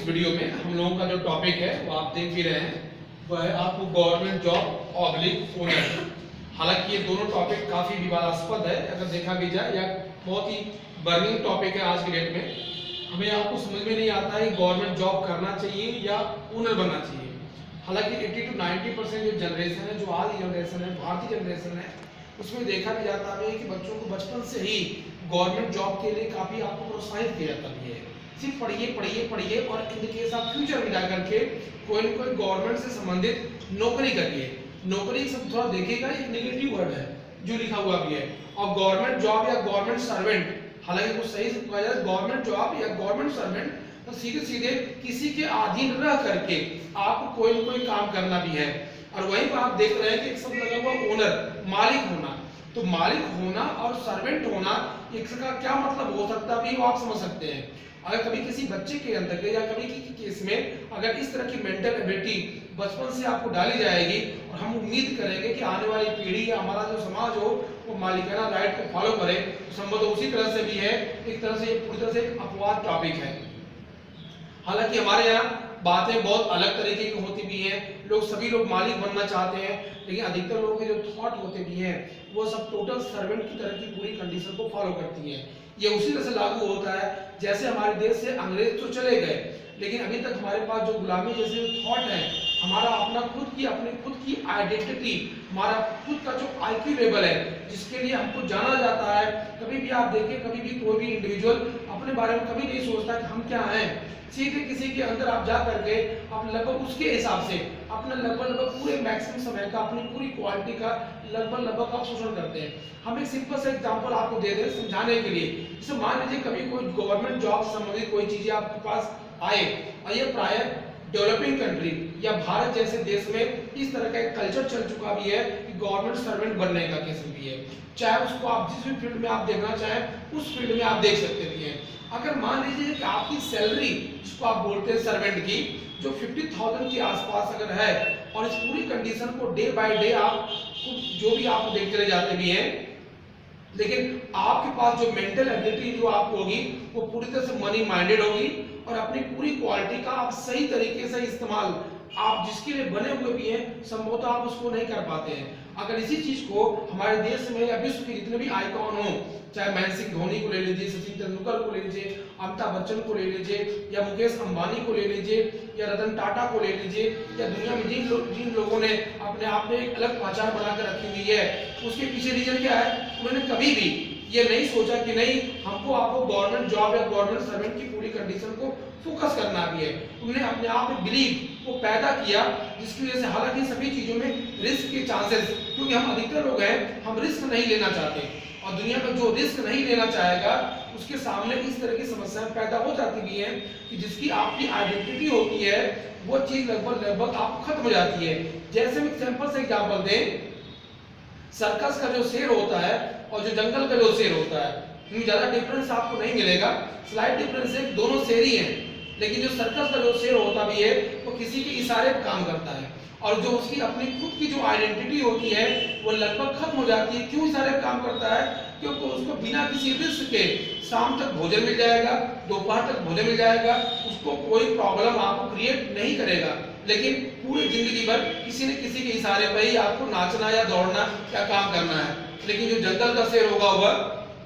Video में हम लोगों का जो टॉपिक है वो आप देख ही रहे हैं, वह है आपको गवर्नमेंट जॉब ऑब्लिक ओनर। हालांकि ये दोनों टॉपिक काफ़ी विवादास्पद है अगर देखा भी जाए, या बहुत ही बर्निंग टॉपिक है आज के डेट में। हमें आपको समझ में नहीं आता है गवर्नमेंट जॉब करना चाहिए या ओनर बनना चाहिए। हालांकि 80 to 90% जो जनरेशन है, जो आज की जनरेशन है, भारतीय जनरेशन है, उसमें देखा भी जाता है कि बच्चों को बचपन से ही गवर्नमेंट जॉब के लिए काफ़ी आपको प्रोत्साहित किया जाता है। सिर्फ पढ़िए पढ़िए पढ़िए और इन केस आप फ्यूचर में जाकर के कोई न कोई गवर्नमेंट से संबंधित नौकरी करिए। नौकरी सब थोड़ा देखिएगा, एक नेगेटिव वर्ड है जो लिखा हुआ भी है। और गवर्नमेंट जॉब या गवर्नमेंट सर्वेंट, हालांकि कुछ सही से कहा जाए गवर्नमेंट जॉब या गवर्नमेंट सर्वेंट, तो सीधे सीधे किसी के अधीन रह करके आपको कोई न कोई काम करना भी है। और वहीं पर आप देख रहे हैं कि एक शब्द लगा हुआ ओनर, मालिक होना। तो मालिक होना और सर्वेंट होना इसका क्या मतलब हो सकता है, वो आप समझ सकते हैं। अगर कभी किसी बच्चे के अंदर या कभी की केस में अगर इस तरह की मेंटल एबिलिटी बचपन से आपको डाली जाएगी और हम उम्मीद करेंगे कि आने वाली पीढ़ी या हमारा जो समाज हो वो मालिकाना राइट को फॉलो करे, तो संभवतः उसी तरह से भी है। एक तरह से पूरी तरह से एक अपवाद टॉपिक है। हालांकि हमारे यहाँ बातें बहुत अलग तरीके की होती भी हैं। सभी लोग मालिक बनना चाहते हैं, लेकिन अधिकतर लोगों के जो थॉट होते भी हैं वो सब टोटल सर्वेंट की तरह की पूरी कंडीशन को फॉलो करती हैं। ये उसी तरह से लागू होता है जैसे हमारे देश से अंग्रेज तो चले गए, लेकिन अभी तक हमारे पास जो गुलामी जैसे थॉट है, हमारा अपना अपनी खुद की आइडेंटिटी, हमारा खुद का जो आईक्यू लेवल है जिसके लिए हमको जाना जाता है। कभी भी आप देखिए, कभी भी कोई भी इंडिविजुअल अपने बारे में कभी नहीं सोचता कि हम क्या हैं। सीधे किसी के अंदर आप जा करके आप लगभग उसके हिसाब से अपना लगभग पूरे मैक्सिमम समय का, अपनी पूरी क्वालिटी का लगभग आप शोषण करते हैं। हम एक सिंपल सा एग्जांपल आपको दे दें समझाने के लिए। जैसे मान लीजिए कभी कोई गवर्नमेंट जॉब से संबंधित कोई चीजें आपके पास आए, और ये प्राय डेवलपिंग कंट्री या भारत जैसे देश में इस तरह का एक कल्चर चल चुका भी है कि गवर्नमेंट सर्वेंट बनने का केस भी है। चाहे उसको आप जिस भी फील्ड में आप देखना चाहें उस फील्ड में आप देख सकते भी हैं। अगर मान लीजिए कि आपकी सैलरी जिसको आप बोलते हैं सर्वेंट की, जो 50,000 के आसपास अगर है, और इस पूरी कंडीशन को डे बाय डे आप जो भी आप देखते रह जाते भी हैं, लेकिन आपके पास जो मेंटल एबिलिटी जो आपको होगी वो पूरी तरह से मनी माइंडेड होगी और अपनी पूरी क्वालिटी का आप सही तरीके से इस्तेमाल आप जिसके लिए बने हुए भी हैं संभवतः आप उसको नहीं कर पाते हैं। अगर इसी चीज को हमारे देश में या विश्व के जितने भी आइकॉन हो, चाहे महेंद्र सिंह धोनी को ले लीजिए, सचिन तेंदुलकर को ले लीजिए, अमिताभ बच्चन को ले लीजिए, या मुकेश अंबानी को ले लीजिए, या रतन टाटा को ले लीजिए, या दुनिया में जिन लोगों ने अपने आप में एक अलग पहचान बनाकर रखी हुई है, उसके पीछे रीजन क्या है? उन्होंने कभी भी ये नहीं सोचा कि नहीं हमको आपको गवर्नमेंट जॉब या गवर्नमेंट सर्वेंट की पूरी कंडीशन को फोकस करना भी है। उन्होंने अपने आप में बिलीव को पैदा किया, जिसकी वजह से हालांकि सभी चीजों में रिस्क के चांसेस, क्योंकि हम अधिकतर लोग हैं हम रिस्क नहीं लेना चाहते, और दुनिया में जो रिस्क नहीं लेना चाहेगा उसके सामने इस तरह की समस्याएं पैदा हो जाती भी हैं कि जिसकी आपकी आइडेंटिटी होती है वो चीज लगभग आप खत्म हो जाती है। जैसे हम एग्जांपल से एग्जांपल दें, सर्कस का जो शेर होता है और जो जंगल का जो शेर होता है, इनमें ज्यादा डिफरेंस आपको नहीं मिलेगा, स्लाइट डिफरेंस है, दोनों शेर ही हैं। लेकिन जो सर्कस का जो शेर होता भी है वो किसी के इशारे पर काम करता है, और जो उसकी अपनी खुद की जो आइडेंटिटी होती है वो लगभग खत्म हो जाती है। क्यों इशारे पर काम करता है? क्योंकि उसको बिना किसी रिस्क के शाम तक भोजन मिल जाएगा, दोपहर तक भोजन मिल जाएगा, उसको कोई प्रॉब्लम आपको क्रिएट नहीं करेगा। लेकिन पूरी जिंदगी भर किसी न किसी के इशारे पर ही आपको नाचना या दौड़ना या काम करना है। लेकिन जो जंगल का शेर होगा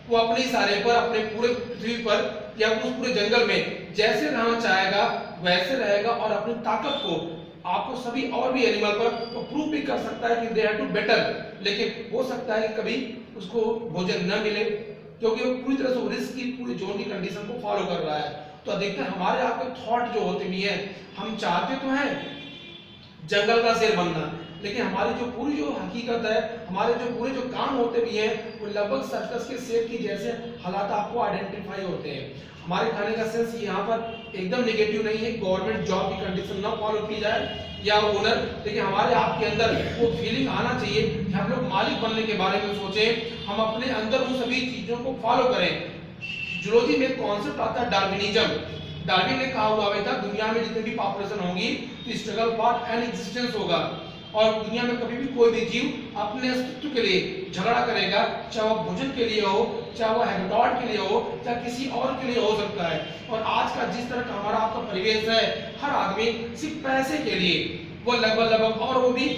वो अपने इशारे पर अपने पूरे पृथ्वी पर या उस पूरे जंगल में जैसे रहना चाहेगा वैसे रहेगा, और अपनी ताकत को आपको सभी और भी एनिमल पर वो प्रूव भी कर सकता है कि दे हैव टू बेटर। लेकिन हो सकता है कि कभी उसको भोजन न मिले, क्योंकि वो पूरी तरह से रिस्क की पूरी जोन की कंडीशन को फॉलो कर रहा है। तो अधिकतर हमारे आपके थॉट जो होते भी हैं, हम चाहते तो हैं जंगल का शेर बनना, लेकिन हमारी जो पूरी जो हकीकत है, हमारे जो पूरे जो काम होते भी हैं वो लगभग सर्कस के शेर की जैसे हालात आपको आइडेंटिफाई होते हैं। हमारे खाने का सेंस यहाँ पर एकदम नेगेटिव नहीं है, गवर्नमेंट जॉब की कंडीशन ना फॉलो की जाए या ओनर, लेकिन हमारे आपके अंदर वो फीलिंग आना चाहिए कि हम लोग मालिक बनने के बारे में सोचें, हम अपने अंदर उन सभी चीजों को फॉलो करें। जूलॉजी में कॉन्सेप्ट आता है डार्विनिज्म। डार्विन ने कहा हुआ था दुनिया में जितनी भी पॉपुलेशन होगी तो स्ट्रगल फॉर एन एग्जिस्टेंस होगा, और दुनिया में कभी भी कोई भी जीव अपने अस्तित्व के लिए झगड़ा करेगा, चाहे वो भोजन के लिए हो, चाहे वो हैबिटेट के लिए हो, चाहे किसी और के लिए हो सकता है। और आज का जिस तरह का हमारा आपका परिवेश है, हर आदमी सिर्फ पैसे के लिए वो लगभग और वो भी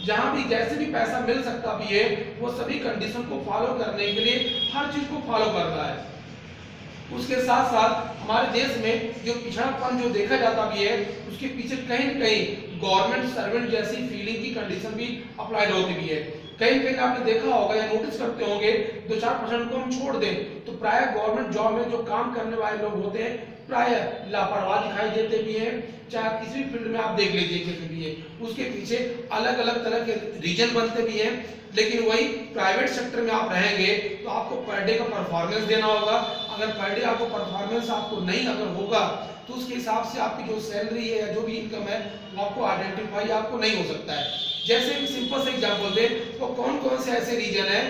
जहां भी जैसे भी पैसा मिल सकता भी है, वो सभी कंडीशन को फॉलो करने के लिए हर चीज को फॉलो कर रहा है। उसके साथ साथ हमारे देश में जो पिछड़ापन जो देखा जाता भी है, उसके पीछे कहीं न कहीं गवर्नमेंट सर्वेंट जैसी फीलिंग की कंडीशन भी अप्लाइड होती भी है। कहीं कहीं आपने देखा होगा या नोटिस करते होंगे, 2-4% को हम छोड़ दें तो प्राय गवर्नमेंट जॉब में जो काम करने वाले लोग होते हैं प्राय लापरवाह दिखाई देते भी हैं। चाहे किसी भी फील्ड में आप देख लीजिए किसी भी है, उसके पीछे अलग अलग तरह के रीजन बनते भी हैं। लेकिन वही प्राइवेट सेक्टर में आप रहेंगे तो आपको पर डे का परफॉर्मेंस देना होगा। अगर पर डे आपको परफॉर्मेंस आपको नहीं अगर होगा तो उसके हिसाब से आपकी जो सैलरी है या जो भी इनकम है वो आपको आइडेंटिफाई आपको नहीं हो सकता है। जैसे एक सिंपल से एग्जांपल दें तो कौन कौन से ऐसे रीजन है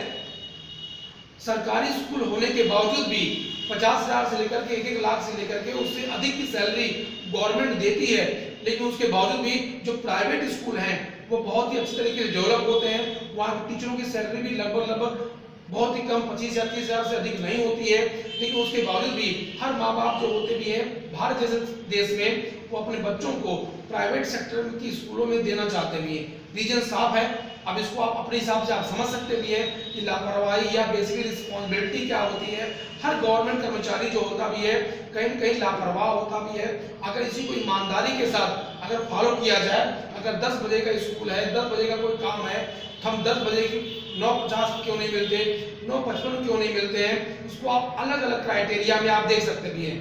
सरकारी स्कूल होने के बावजूद भी 50,000 से लेकर के 1-1 लाख से लेकर के उससे अधिक की सैलरी गवर्नमेंट देती है, लेकिन उसके बावजूद भी जो प्राइवेट स्कूल हैं वो बहुत ही अच्छी तरीके से डेवलप होते हैं। वहाँ टीचरों की सैलरी भी लगभग बहुत ही कम 25 या 30,000 से अधिक नहीं होती है, लेकिन उसके बावजूद भी हर माँ बाप जो होते भी हैं भारत जैसे देश में वो अपने बच्चों को प्राइवेट सेक्टर की स्कूलों में देना चाहते भी हैं। रीजन साफ है, अब इसको आप अपने हिसाब से आप समझ सकते भी हैं कि लापरवाही या बेसिकली रिस्पॉन्सिबिलिटी क्या होती है। हर गवर्नमेंट कर्मचारी जो होता भी है कहीं न कहीं लापरवाह होता भी है। अगर इसी को ईमानदारी के साथ अगर फॉलो किया जाए, अगर 10 बजे का स्कूल है, 10 बजे का कोई काम है, तो हम 10 बजे की 9:50 क्यों नहीं मिलते, 9:55 क्यों नहीं मिलते हैं, उसको आप अलग अलग क्राइटेरिया में आप देख सकते भी हैं।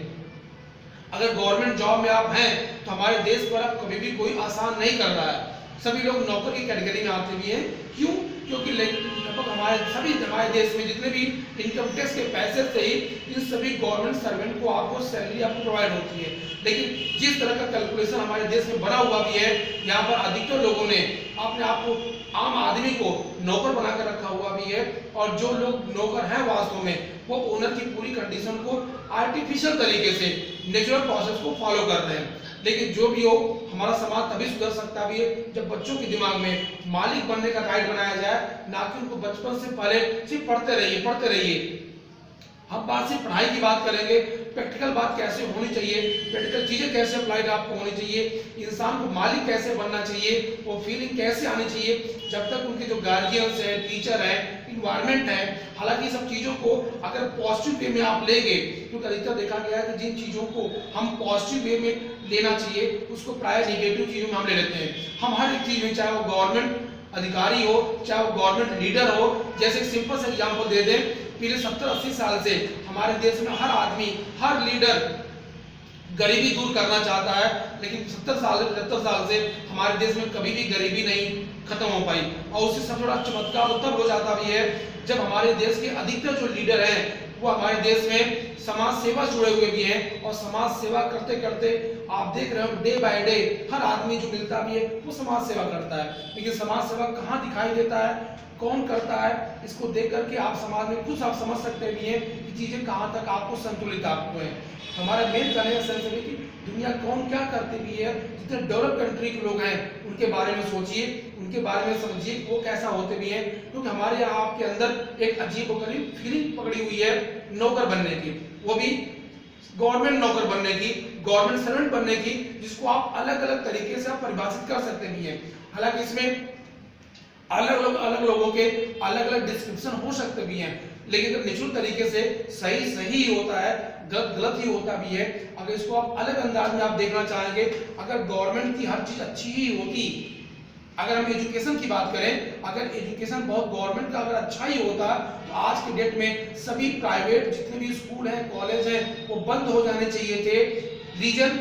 अगर गवर्नमेंट जॉब में आप हैं तो हमारे देश पर अब कभी भी कोई आसान नहीं कर रहा है। सभी लोग नौकर की कैटेगरी में आते भी हैं। क्यों? क्योंकि लगभग हमारे देश में जितने भी इनकम टैक्स के पैसे से ही इन सभी गवर्नमेंट सर्वेंट को आपको सैलरी आपको प्रोवाइड होती है। लेकिन जिस तरह का कैलकुलेशन हमारे देश में बना हुआ भी है, यहाँ पर अधिकतर लोगों ने अपने आप को आम आदमी को नौकर बनाकर रखा हुआ भी है, और जो लोग नौकर हैं वास्तव में वो ओनर की पूरी कंडीशन को आर्टिफिशियल तरीके से नेचुरल प्रोसेस को फॉलो कर रहे हैं। लेकिन जो भी हो, हमारा समाज तभी सुधर सकता भी है जब बच्चों के दिमाग में मालिक बनने का राइट बनाया जाए, ना कि उनको बचपन से पहले सिर्फ पढ़ते रहिए। हम बात सिर्फ पढ़ाई की बात करेंगे, प्रैक्टिकल बात कैसे होनी चाहिए, प्रैक्टिकल चीजें कैसे अप्लाइड आपको होनी चाहिए, इंसान को मालिक कैसे बनना चाहिए, वो फीलिंग कैसे आनी चाहिए, जब तक उनके जो गार्जियंस है, टीचर है, इन्वायरमेंट है। हालांकि सब चीजों को अगर पॉजिटिव वे में आप लेंगे, क्योंकि अधिकतर देखा गया है कि जिन चीजों को हम पॉजिटिव वे में लेना चाहिए उसको प्राय नेगेटिव चीजों में हम ले लेते हैं। हम हर एक चीज में, चाहे वो गवर्नमेंट अधिकारी हो, चाहे वो गवर्नमेंट लीडर हो, जैसे सिंपल सा एग्जांपल दे दें, पिछले 70-80 साल से हमारे देश में हर आदमी, हर लीडर गरीबी दूर करना चाहता है, लेकिन 75 साल से हमारे देश में कभी भी गरीबी नहीं खत्म हो पाई। और उससे सबसे बड़ा चमत्कार तब हो जाता भी है जब हमारे देश के अधिकतर जो लीडर हैं वो हमारे देश में समाज सेवा जुड़े हुए भी हैं, और समाज सेवा करते करते आप देख रहे हो डे बाय डे हर आदमी जो मिलता भी है वो समाज सेवा करता है। लेकिन समाज सेवा कहाँ दिखाई देता है, कौन करता है, इसको देख करके आप समाज में कुछ आप समझ सकते भी हैं कि चीजें कहाँ तक आपको संतुलित आपको है। हमारा मेन कहने का सेंस है कि दुनिया कौन क्या करती भी है। जितने डेवलप कंट्री के लोग हैं उनके बारे में सोचिए, उनके बारे में समझिए वो कैसा होते भी हैं, क्योंकि हमारे यहाँ आपके अंदर एक अजीब गरीब फीलिंग पकड़ी हुई है नौकर बनने की, वो भी गवर्नमेंट नौकर बनने की, गवर्नमेंट सर्वेंट बनने की, जिसको आप अलग अलग तरीके से आप परिभाषित कर सकते भी हैं। हालांकि इसमें अलग लोगों के अलग अलग डिस्क्रिप्शन हो सकते भी हैं, लेकिन अगर नेचुरल तरीके से सही होता है, गलत ही होता भी है। अगर इसको आप अलग अंदाज में आप देखना चाहेंगे, अगर गवर्नमेंट की हर चीज अच्छी ही होती, अगर हम एजुकेशन की बात करें, अगर एजुकेशन बहुत गवर्नमेंट का अगर अच्छा ही होता तो आज के डेट में सभी प्राइवेट जितने भी स्कूल हैं, कॉलेज हैं, वो बंद हो जाने चाहिए थे। रीजन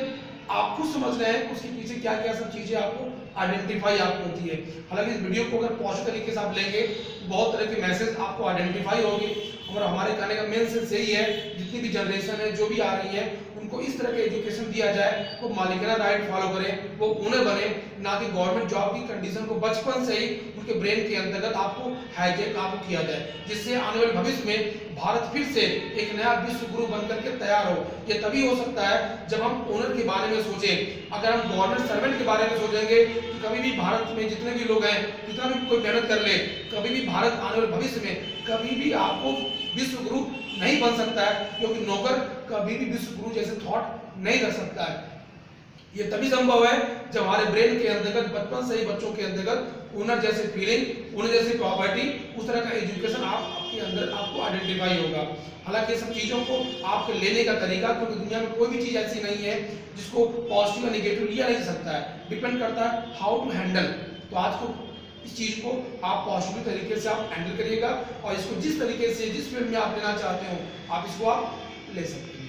आप खुद समझ रहे हैं उसके पीछे क्या क्या सब चीजें आपको आइडेंटिफाई आपको होती है। हालांकि इस वीडियो को अगर पॉजिटिव तरीके से आप लेंगे बहुत तरह के मैसेज आपको आइडेंटिफाई होगी, और हमारे कहने का मेन सेंस यही है जितनी भी जनरेशन है जो भी आ रही है उनको उनको इस तरह के एजुकेशन दिया जाए, वो मालिकाना राइट फॉलो करें, वो ओनर बने, ना कि गवर्नमेंट जॉब की कंडीशन को बचपन से ही उनके ब्रेन के अंतर्गत आपको हाईजैक आपको किया जाए, जिससे आने वाले भविष्य में भारत फिर से एक नया विश्व गुरु बनकर के तैयार हो। ये तभी हो सकता है जब हम ओनर के बारे में सोचें। अगर हम गवर्नमेंट सर्वेंट के बारे में सोचेंगे तो कभी भी भारत में जितने भी लोग हैं, जितना भी कोई मेहनत कर ले, कभी भी भारत आने वाले भविष्य में कभी भी आपको विश्व गुरु नहीं बन सकता है, क्योंकि नौकर कभी भी विश्व गुरु जैसे थॉट नहीं कर सकता है। ये तभी संभव है जब हमारे ब्रेन के अंतर्गत बचपन से ही बच्चों के अंतर्गत ओनर जैसे फीलिंग, ओनर जैसी प्रॉपर्टी, उस तरह का एजुकेशन आपके अंदर आपको आइडेंटिफाई होगा। हालांकि सब चीज़ों को आपके लेने का तरीका, क्योंकि दुनिया में कोई भी चीज़ ऐसी नहीं है जिसको पॉजिटिव या नेगेटिव लिया नहीं सकता है, डिपेंड करता है हाउ टू हैंडल। तो आज को इस चीज़ को आप पॉजिटिव तरीके से आप हैंडल करिएगा और इसको जिस तरीके से जिस फील्ड में आप लेना चाहते हो आप इसको आप ले सकते हैं।